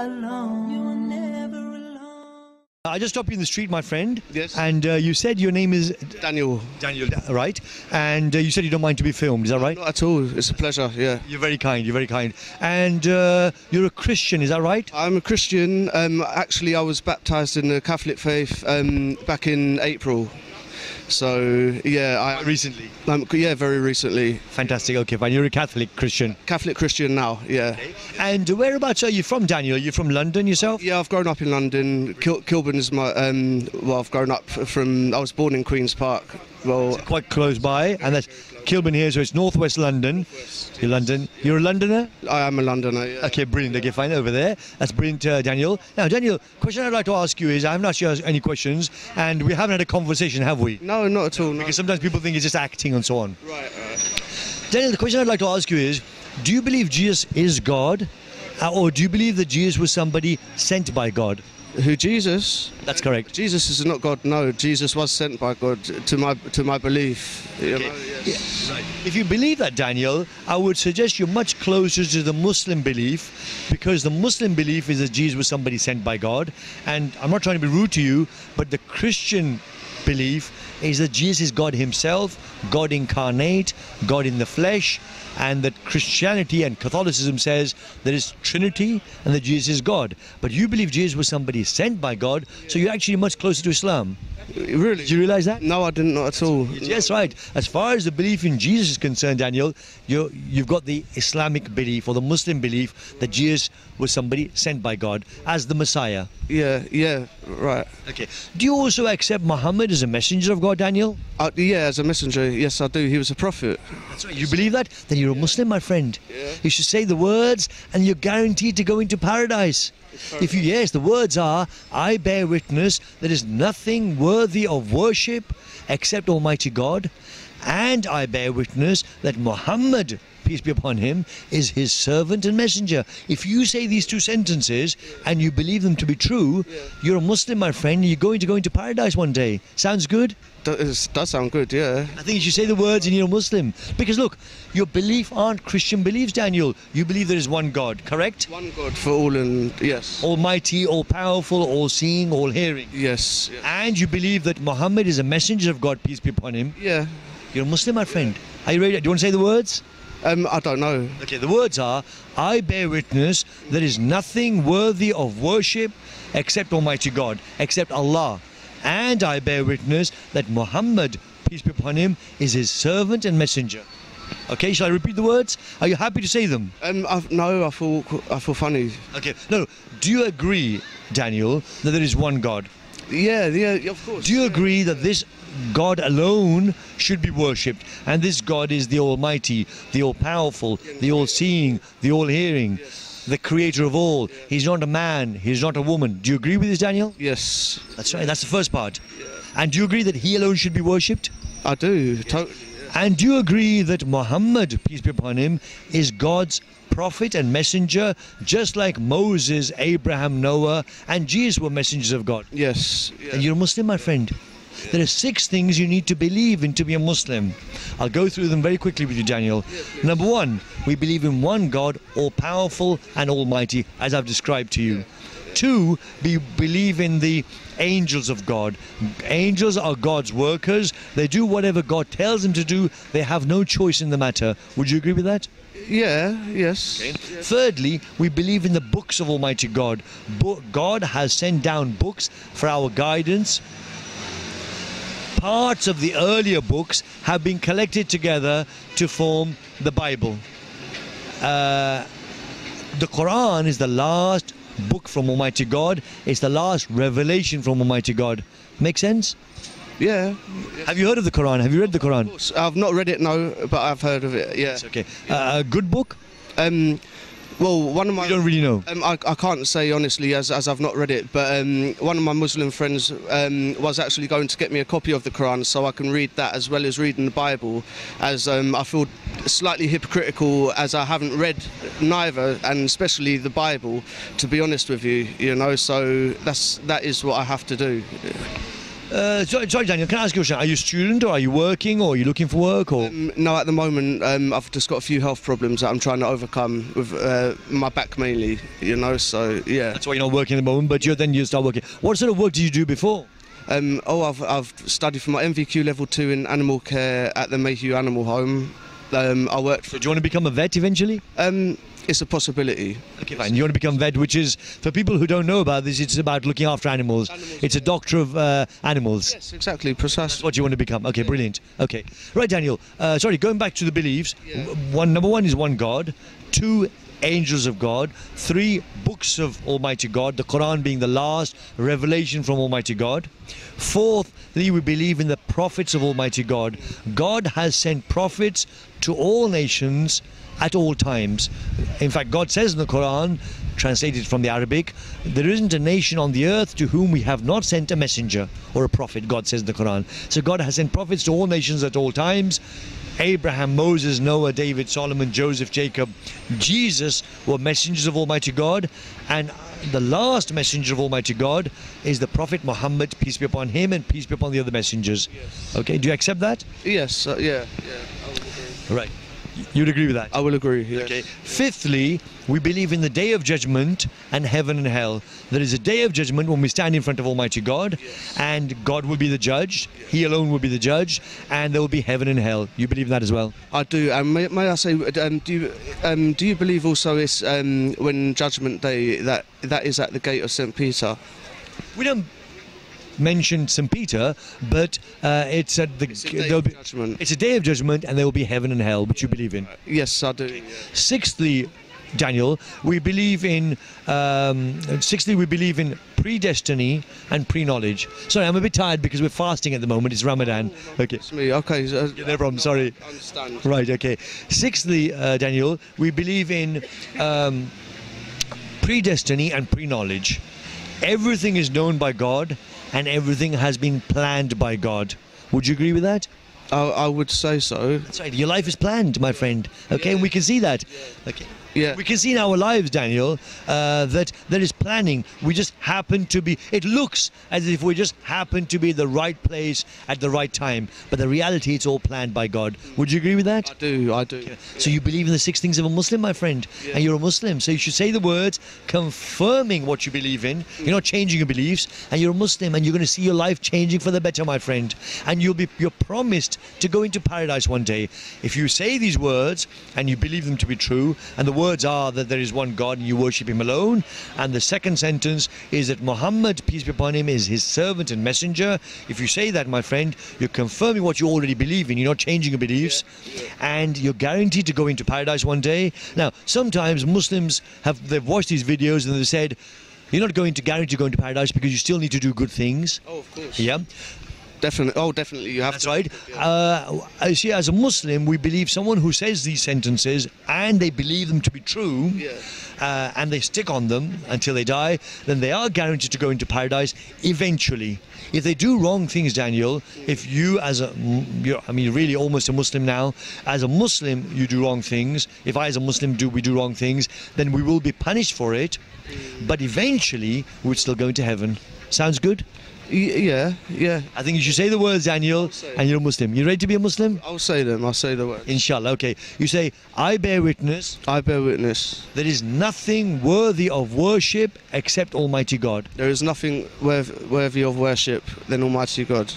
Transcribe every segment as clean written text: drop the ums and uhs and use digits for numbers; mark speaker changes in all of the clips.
Speaker 1: alone. You are never alone.
Speaker 2: I just stopped you in the street, my friend.
Speaker 3: Yes.
Speaker 2: And you said your name is
Speaker 3: Daniel.
Speaker 2: Daniel, right? And you said you don't mind to be filmed, is that right?
Speaker 3: Not at all. It's a pleasure, yeah.
Speaker 2: You're very kind, you're very kind. And you're a Christian, is that right?
Speaker 3: I'm a Christian. Actually, I was baptised in the Catholic faith back in April. So, yeah.
Speaker 2: Recently?
Speaker 3: Yeah, very recently.
Speaker 2: Fantastic, okay, fine. You're a Catholic Christian.
Speaker 3: Catholic Christian now, yeah.
Speaker 2: Okay. And whereabouts are you from, Daniel? Are you from London yourself?
Speaker 3: Yeah, I've grown up in London. Kilburn is my, well, I've grown up from, I was born in Queen's Park. Well,
Speaker 2: Quite close by, and that's Kilburn here, so it's northwest London. You're London. You're a Londoner?
Speaker 3: I am a Londoner, yeah.
Speaker 2: Okay, brilliant. Okay, fine, over there. That's brilliant, Daniel. Now, Daniel, question I'd like to ask you is, I haven't asked you any questions, and we haven't had a conversation, have we?
Speaker 3: No, not at all, no.
Speaker 2: Because sometimes people think it's just acting and so on.
Speaker 3: Right.
Speaker 2: Daniel, the question I'd like to ask you is, do you believe Jesus is God, or do you believe that Jesus was somebody sent by God?
Speaker 3: Who, Jesus?
Speaker 2: That's correct.
Speaker 3: Jesus is not God, no. Jesus was sent by God to my belief. You know, yes.
Speaker 2: Yeah, right. If you believe that, Daniel, I would suggest you're much closer to the Muslim belief, because the Muslim belief is that Jesus was somebody sent by God. And I'm not trying to be rude to you, but the Christian belief is that Jesus is God himself, God incarnate, God in the flesh, and that Christianity and Catholicism says there is Trinity and that Jesus is God. But you believe Jesus was somebody sent by God, so you're actually much closer to Islam.
Speaker 3: Really?
Speaker 2: Did you realize that?
Speaker 3: No, I didn't, not at all.
Speaker 2: Yes, right. As far as the belief in Jesus is concerned, Daniel, you've got the Islamic belief or the Muslim belief that Jesus was somebody sent by God as the Messiah.
Speaker 3: Yeah, right.
Speaker 2: Okay. Do you also accept Muhammad as a messenger of God, Daniel?
Speaker 3: Yeah, as a messenger, yes, I do. He was a prophet.
Speaker 2: That's right. You believe that? Then you're a Muslim, my friend.
Speaker 3: Yeah.
Speaker 2: You should say the words and you're guaranteed to go into paradise. If you, yes, the words are, I bear witness there is nothing worthy of worship except Almighty God, and I bear witness that Muhammad, peace be upon him, is his servant and messenger. If you say these two sentences and you believe them to be true, you're a Muslim, my friend, and you're going to go into paradise one day. Sounds good?
Speaker 3: Does sound good, yeah.
Speaker 2: I think you should say the words and you're a Muslim. Because look, your belief aren't Christian beliefs, Daniel. You believe there is one God, correct?
Speaker 3: One God for all, and yes.
Speaker 2: Almighty, all-powerful, all-seeing, all-hearing.
Speaker 3: Yes.
Speaker 2: And you believe that Muhammad is a messenger of God, peace be upon him.
Speaker 3: Yeah.
Speaker 2: You're a Muslim, my friend. Are you ready? Do you want to say the words?
Speaker 3: I don't know.
Speaker 2: Okay, the words are, I bear witness there is nothing worthy of worship except Almighty God, except Allah. And I bear witness that Muhammad, peace be upon him, is his servant and messenger. Okay, shall I repeat the words? Are you happy to say them?
Speaker 3: No, I feel funny.
Speaker 2: Okay, no. Do you agree, Daniel, that there is one God?
Speaker 3: Yeah, of course.
Speaker 2: Do you agree that this God alone should be worshipped, and this God is the Almighty, the All-Powerful, the All-Seeing, the All-Hearing, the Creator of all? He's not a man, he's not a woman. Do you agree with this, Daniel?
Speaker 3: Yes.
Speaker 2: That's right, that's the first part. And do you agree that he alone should be worshipped?
Speaker 3: I do, totally.
Speaker 2: And do you agree that Muhammad, peace be upon him, is God's prophet and messenger, just like Moses, Abraham, Noah, and Jesus were messengers of God?
Speaker 3: Yes. Yeah.
Speaker 2: And you're a Muslim, my friend. There are 6 things you need to believe in to be a Muslim. I'll go through them very quickly with you, Daniel. Number 1, we believe in one God, all-powerful and almighty, as I've described to you. 2, we believe in the angels of God. Angels are God's workers. They do whatever God tells them to do. They have no choice in the matter. Would you agree with that?
Speaker 3: Yeah, yes.
Speaker 2: Okay. Thirdly, we believe in the books of Almighty God. God has sent down books for our guidance. Parts of the earlier books have been collected together to form the Bible. The Quran is the last book from Almighty God. It's the last revelation from Almighty God. Make sense?
Speaker 3: Yeah.
Speaker 2: Have you heard of the Quran? Have you read the Quran?
Speaker 3: Of course. I've not read it, no, but I've heard of it, yeah.
Speaker 2: It's okay. A good book?
Speaker 3: Well, one of my...
Speaker 2: You don't really know?
Speaker 3: I can't say honestly as I've not read it, but one of my Muslim friends was actually going to get me a copy of the Quran so I can read that as well as reading the Bible, as I feel slightly hypocritical as I haven't read neither, and especially the Bible, to be honest with you, you know, so that is what I have to do.
Speaker 2: Sorry, Daniel, can I ask you a question? Are you a student, or are you working, or are you looking for work, or?
Speaker 3: No, at the moment, I've just got a few health problems that I'm trying to overcome with my back mainly, you know, so yeah.
Speaker 2: That's why you're not working at the moment, but you start working. What sort of work did you do before?
Speaker 3: I've studied for my MVQ level 2 in animal care at the Mayhew Animal Home. I worked for...
Speaker 2: Do you want to become a vet eventually?
Speaker 3: It's a possibility.
Speaker 2: Okay, fine. You want to become vet, which is, for people who don't know about this, it's about looking after animals. It's a doctor of animals.
Speaker 3: Yes, exactly, precisely.
Speaker 2: That's what you want to become. Okay, brilliant. Okay. Right, Daniel. Sorry, going back to the beliefs. Number one is one God. 2, angels of God. 3, books of Almighty God, the Quran being the last revelation from Almighty God. 4thly, we believe in the prophets of Almighty God. God has sent prophets to all nations at all times. In fact, God says in the Quran, translated from the Arabic, there isn't a nation on the earth to whom we have not sent a messenger or a prophet, God says in the Quran. So God has sent prophets to all nations at all times. Abraham, Moses, Noah, David, Solomon, Joseph, Jacob, Jesus were messengers of Almighty God, and the last messenger of Almighty God is the Prophet Muhammad, peace be upon him and peace be upon the other messengers.
Speaker 3: Yes.
Speaker 2: Okay, do you accept that?
Speaker 3: Yes, yeah, I would agree.
Speaker 2: Right. You'd agree with that?
Speaker 3: I will agree, yes.
Speaker 2: Okay. 5thly, we believe in the day of judgment and heaven and hell. There is a day of judgment when we stand in front of Almighty God, and God will be the judge. He alone will be the judge, and there will be heaven and hell. You believe in that as well?
Speaker 3: I do. And may I say, do you believe also it's when Judgment Day that is at the gate of St. Peter?
Speaker 2: We don't mention St. Peter, but it's at the
Speaker 3: judgment.
Speaker 2: It's a day of judgment, and there will be heaven and hell, which you believe in.
Speaker 3: Yes, I do. Yeah.
Speaker 2: 6thly, Daniel, we believe in predestiny and pre-knowledge. Sorry, I'm a bit tired because we're fasting at the moment. It's Ramadan. Okay.
Speaker 3: It's me. Okay.
Speaker 2: No problem. Sorry.
Speaker 3: I understand.
Speaker 2: Right. Okay. 6thly, Daniel, we believe in predestiny and pre-knowledge. Everything is known by God, and everything has been planned by God. Would you agree with that?
Speaker 3: I would say so.
Speaker 2: That's right. Your life is planned, my friend. Okay, and we can see that. Okay.
Speaker 3: Yeah.
Speaker 2: We can see in our lives, Daniel, that there is planning. We just happen to be, it looks as if we just happen to be in the right place at the right time. But the reality, it's all planned by God. Would you agree with that?
Speaker 3: I do.
Speaker 2: So you believe in the 6 things of a Muslim, my friend, and you're a Muslim. So you should say the words confirming what you believe in. You're not changing your beliefs, and you're a Muslim, and you're going to see your life changing for the better, my friend. And you're promised to go into paradise one day. If you say these words and you believe them to be true, and the words are that there is one God and you worship him alone, and the second sentence is that Muhammad, peace be upon him, is his servant and messenger. If you say that, my friend, you're confirming what you already believe in. You're not changing your beliefs, and you're guaranteed to go into paradise one day. Now, sometimes Muslims they've watched these videos and they've said, you're not going to guarantee to go into paradise because you still need to do good things.
Speaker 3: Oh, of course.
Speaker 2: Yeah.
Speaker 3: Definitely. Oh, definitely. You have
Speaker 2: That's
Speaker 3: to.
Speaker 2: right. I see, as a Muslim, we believe someone who says these sentences and they believe them to be true, and they stick on them until they die, then they are guaranteed to go into paradise eventually. If they do wrong things, Daniel, if you you're really almost a Muslim now, as a Muslim you do wrong things, if I as a Muslim we do wrong things, then we will be punished for it, but eventually we'll still go into heaven. Sounds good?
Speaker 3: Yeah.
Speaker 2: I think you should say the words, Daniel, and you're a Muslim. You ready to be a Muslim?
Speaker 3: I'll say them. I'll say the words.
Speaker 2: Inshallah. Okay. You say, I bear witness.
Speaker 3: I bear witness.
Speaker 2: There is nothing worthy of worship except Almighty God.
Speaker 3: There is nothing worthy of worship than Almighty God.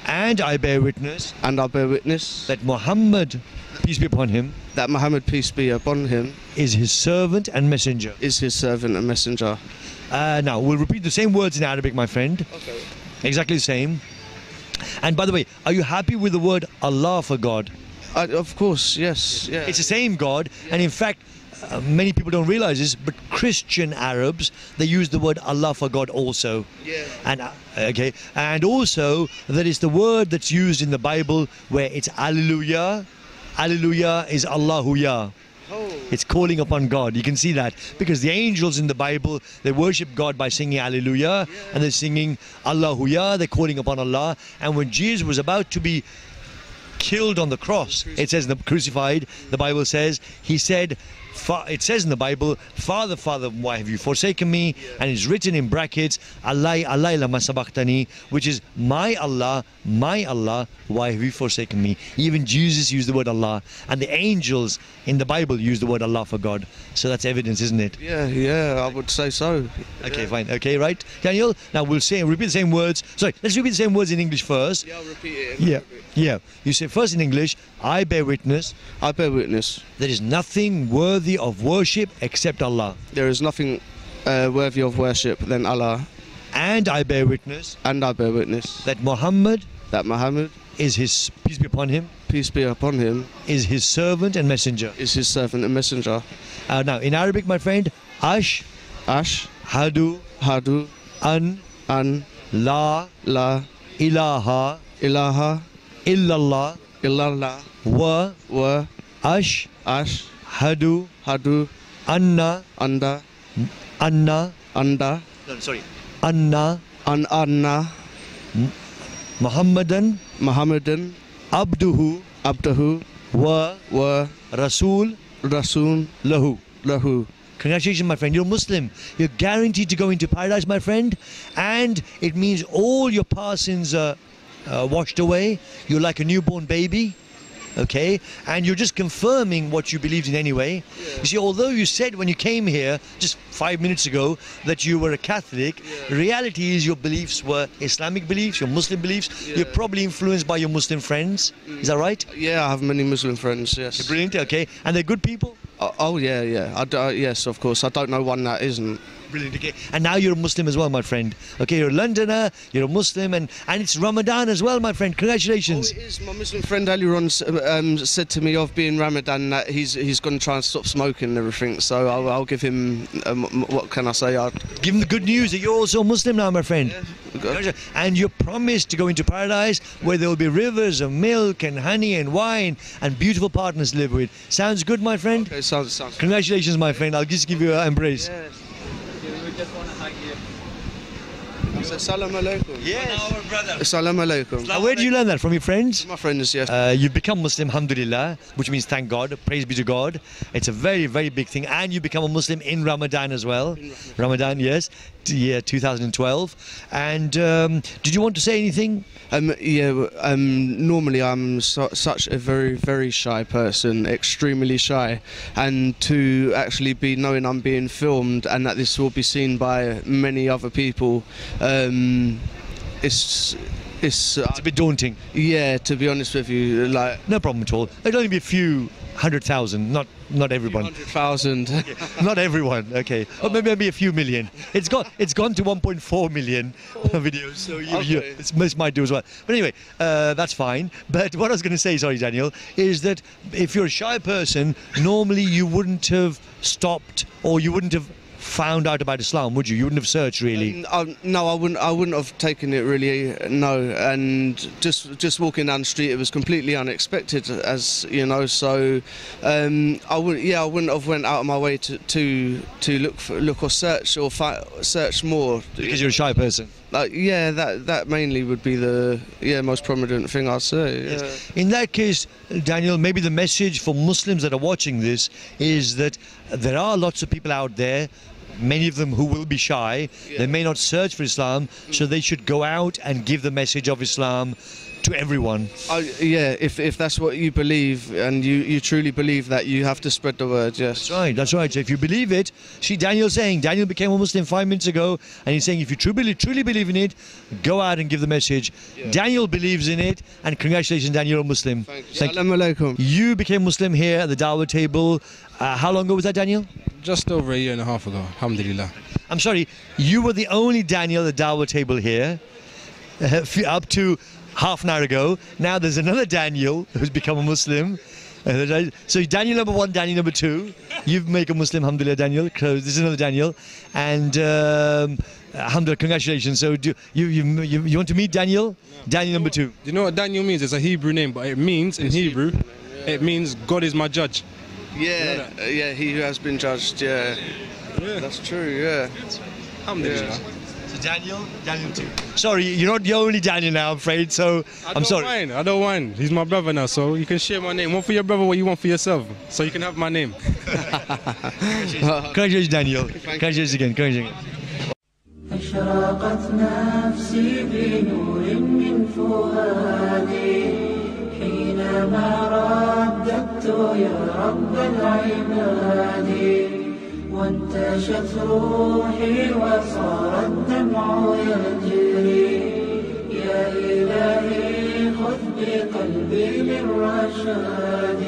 Speaker 2: And I bear witness.
Speaker 3: And I bear witness.
Speaker 2: That Muhammad, peace be upon him.
Speaker 3: That Muhammad, peace be upon him.
Speaker 2: Is his servant and messenger.
Speaker 3: Is his servant and messenger.
Speaker 2: Now, we'll repeat the same words in Arabic, my friend.
Speaker 3: Okay.
Speaker 2: Exactly the same. And by the way, are you happy with the word Allah for God?
Speaker 3: Of course, yes. Yeah.
Speaker 2: It's the same God, and in fact, many people don't realize this, but Christian Arabs, they use the word Allah for God also.
Speaker 3: Yeah.
Speaker 2: And and also there is the word that's used in the Bible where it's Alleluia. Alleluia is Allahuya.
Speaker 3: Oh.
Speaker 2: It's calling upon God. You can see that because the angels in the Bible, they worship God by singing Alleluia, and they're singing Allahuya. They're calling upon Allah. And when Jesus was about to be killed on the cross, it says crucified, the Bible says, he said, it says in the Bible, Father, Father, why have you forsaken me? And it's written in brackets, Allah, Allah lama sabaqtani, which is my Allah, why have you forsaken me? Even Jesus used the word Allah, and the angels in the Bible use the word Allah for God. So that's evidence, isn't it?
Speaker 3: Yeah, I would say so.
Speaker 2: Okay, fine. Okay, right. Daniel, now we'll repeat the same words. Sorry, let's repeat the same words in English first.
Speaker 3: Yeah, I'll repeat it.
Speaker 2: Yeah. You say first in English, I bear witness
Speaker 3: I bear witness.
Speaker 2: there is nothing worthy of worship except Allah.
Speaker 3: There is nothing worthy of worship than Allah.
Speaker 2: And I bear witness
Speaker 3: And I bear witness
Speaker 2: that Muhammad
Speaker 3: that Muhammad,
Speaker 2: is his, peace be upon him,
Speaker 3: peace be upon him,
Speaker 2: is his servant and messenger.
Speaker 3: is his servant and messenger.
Speaker 2: Now, in Arabic, my friend, Ash,
Speaker 3: Ash,
Speaker 2: Hadu,
Speaker 3: Hadu,
Speaker 2: An,
Speaker 3: An,
Speaker 2: La,
Speaker 3: La,
Speaker 2: Ilaha,
Speaker 3: Ilaha,
Speaker 2: Illallah,
Speaker 3: Illallah,
Speaker 2: Wa,
Speaker 3: Wa,
Speaker 2: Ash,
Speaker 3: Ash,
Speaker 2: Hadu,
Speaker 3: Hadu,
Speaker 2: Anna,
Speaker 3: Anda,
Speaker 2: Anna,
Speaker 3: Anda,
Speaker 2: Anna,
Speaker 3: Anna,
Speaker 2: Muhammadan,
Speaker 3: Muhammadan,
Speaker 2: Abduhu,
Speaker 3: Abdahu,
Speaker 2: Wa,
Speaker 3: Wa,
Speaker 2: Rasul,
Speaker 3: Rasul,
Speaker 2: Lahu.
Speaker 3: Lahu.
Speaker 2: Congratulations, my friend. You're Muslim. You're guaranteed to go into paradise, my friend. And it means all your past sins are washed away. You're like a newborn baby. Okay? And you're just confirming what you believed in anyway. You see, although you said when you came here just 5 minutes ago that you were a Catholic, reality is your beliefs were Islamic beliefs, your Muslim beliefs. You're probably influenced by your Muslim friends. Is that right?
Speaker 3: Yeah, I have many Muslim friends, yes.
Speaker 2: Brilliant. Okay. And they're good people?
Speaker 3: Oh, yeah. Yes, of course. I don't know one that isn't.
Speaker 2: Brilliant. Okay. And now you're a Muslim as well, my friend. Okay, you're a Londoner, you're a Muslim, and it's Ramadan as well, my friend. Congratulations.
Speaker 3: Oh, it is. My Muslim friend Aliron said to me of being Ramadan that he's going to try and stop smoking and everything. So I'll give him, what can I say?
Speaker 2: Give him the good news that you're also a Muslim now, my friend.
Speaker 3: Yeah.
Speaker 2: And you're promised to go into paradise where there will be rivers of milk and honey and wine and beautiful partners to live with. Sounds good, my friend?
Speaker 3: Okay, sounds.
Speaker 2: Congratulations, my friend. I'll just give you an embrace.
Speaker 3: Yes. Salam alaikum.
Speaker 2: Yes.
Speaker 3: Salam alaikum.
Speaker 2: Where did you learn that? From your friends?
Speaker 3: My friends, yes.
Speaker 2: You've become Muslim, alhamdulillah, which means thank God, praise be to God. It's a very, very big thing. And you become a Muslim in Ramadan as well. Ramadan, yes. Yeah, 2012. And did you want to say anything?
Speaker 3: Normally I'm such a very, very shy person, extremely shy. And to actually be knowing I'm being filmed and that this will be seen by many other people, it's
Speaker 2: a bit daunting.
Speaker 3: Yeah, to be honest with you, like
Speaker 2: no problem at all. There'll only be a few 100,000, not everyone.
Speaker 3: 100,000.
Speaker 2: Not everyone. Okay, or maybe a few million. It's gone to 1.4 million videos, so it might do as well. But anyway, that's fine. But what I was going to say, sorry, Daniel, is that if you're a shy person, normally you wouldn't have stopped or you wouldn't have found out about Islam, would you? You wouldn't have searched, really.
Speaker 3: No, I wouldn't have taken it really. No, and just walking down the street, it was completely unexpected, as you know. So I wouldn't have went out of my way to look or search search more.
Speaker 2: Because you're a shy person.
Speaker 3: That mainly would be the most prominent thing I'd say. Yeah.
Speaker 2: Yes. In that case, Daniel, maybe the message for Muslims that are watching this is that there are lots of people out there, many of them who will be shy. They may not search for Islam, so they should go out and give the message of Islam to everyone.
Speaker 3: If that's what you believe and you truly believe that, you have to spread the word. Yes,
Speaker 2: that's right. So if you believe it, see, Daniel became a Muslim 5 minutes ago, and he's saying if you truly believe in it, go out and give the message. Daniel believes in it, and congratulations, Daniel, you're a Muslim.
Speaker 3: Thank you. Assalamu alaikum.
Speaker 2: You became Muslim here at the Dawah table. How long ago was that, Daniel?
Speaker 4: Just over a year and a half ago, alhamdulillah.
Speaker 2: I'm sorry, you were the only Daniel at the Dawah table here up to half an hour ago. Now there's another Daniel who's become a Muslim. So Daniel number 1, Daniel number 2. You've made a Muslim, alhamdulillah, Daniel. So this is another Daniel. And alhamdulillah, congratulations. So do you want to meet Daniel? Daniel number 2.
Speaker 4: Do you know what Daniel means? It's a Hebrew name, but it means, in Hebrew, it means God is my judge.
Speaker 3: He who has been judged. Yeah. That's true. Yeah.
Speaker 4: Alhamdulillah.
Speaker 2: So So Daniel 2. Sorry, you're not the only Daniel now, I'm afraid. So I'm sorry.
Speaker 4: I don't mind. He's my brother now, so you can share my name. One for your brother, what you want for yourself. So you can have my name.
Speaker 2: Congratulations, Daniel. Congratulations again. Congratulations again.
Speaker 1: أشرقت نفسي بنور من فؤادي حينما رددت يا رب العباد وانتشت روحي وصار الدمع يجري يا إلهي خذ بقلبي للرشاد